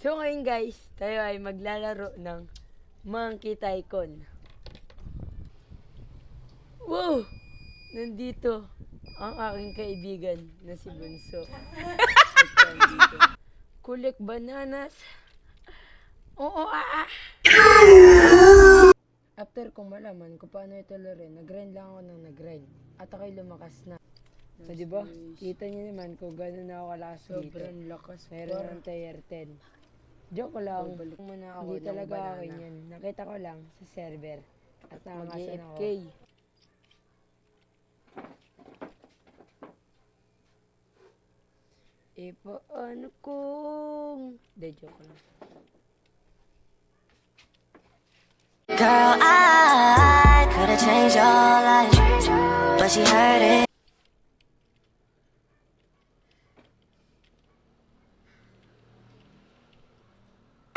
So ngayon guys, tayo ay maglalaro ng Monkey Tycoon. Wow! Nandito ang aking kaibigan na si Bunso. At nandito. Collect bananas. Oo, After kong malaman kung paano ito laruin, nag-grind lang ako ng nag-grind. At ako'y lumakas na. So, diba? Kita niyo naman kung gano'n na ako kalakas dito. Sobrang lakas. Meron ng tier 10. Joke lang. Hindi talaga akin yun. Nakita ko lang sa server. At mag-AFK. Paano kung... De, joke lang. Girl, I could've changed your life, but she heard it.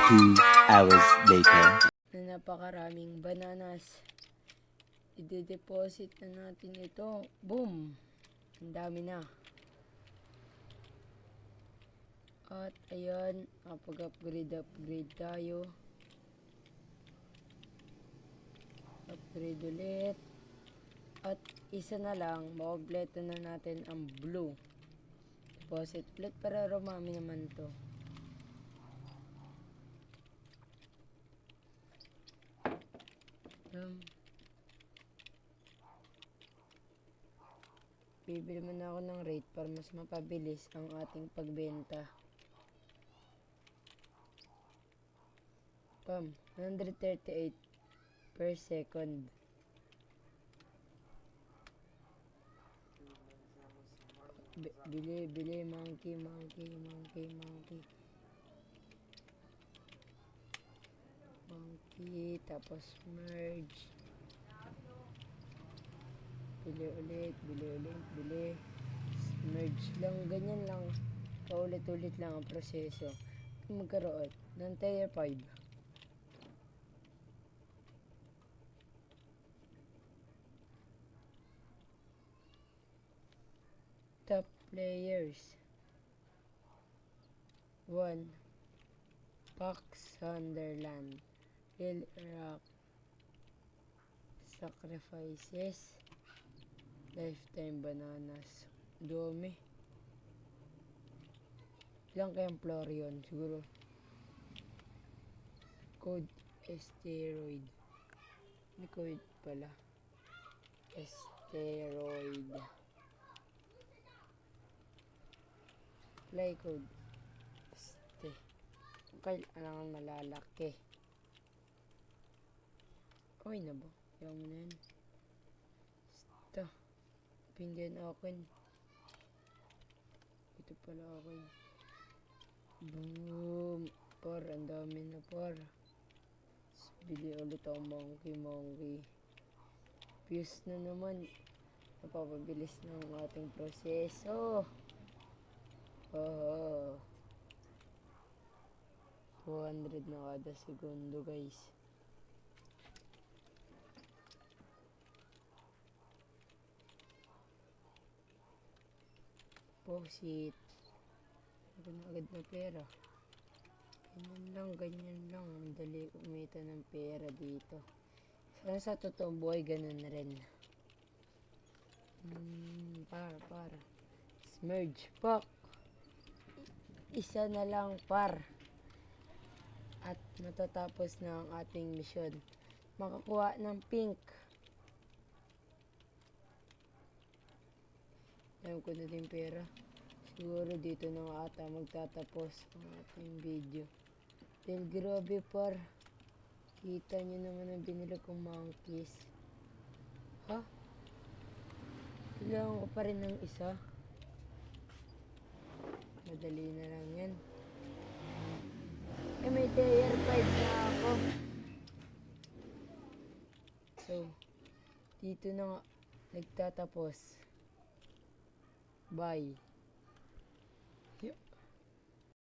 2 hours later. Na napakaraming bananas. I-deposit na natin ito. Boom! Ang dami na. At ayan, upgrade tayo. Upgrade ulit. At isa na lang, makompleto na natin ang blue. Deposit ulit para rumami naman to. Bibili muna ako ng rate para mas mapabilis ang ating pagbenta. 138 per second. Bili, monkey. Monkey, tapos merge. Bili ulit. Merge lang, ganyan lang. Paulit-ulit lang ang proseso. Magkaroon ng tier 5. Top players. 1. Pax Sunderland. Lil Rock. Sacrifices. Lifetime bananas. Dumi. Ilang kayang floor yun? Siguro. Code steroid. May code pala. Steroid. Play code. Kailangan malalaki. Okay na ba? Ayaw mo na yan. Pindihan akin. Ito pala akin. Boom. Par, ang dami na par. Bili ulit ang monkey. Fuse na naman. Napapabilis ng ating proseso. 200 na kada segundo guys. Posit. Ito na agad na pera. Ganyan lang. Ang dali kumita ng pera dito. Sana sa totoong buhay ganun rin. Para. Merge pack. Isa na lang par. At matatapos na ang ating misyon. Makakuha ng pink. Alam ko na din pera. Siguro dito na ata magtatapos ang ating video. Dahil grabe par. Kita nyo naman ang binili kong monkeys. Ha? Kailangan ko pa rin ng isa. Madali na lang yan. May tier 5 na ako. So, dito na nga nagtatapos. Bye.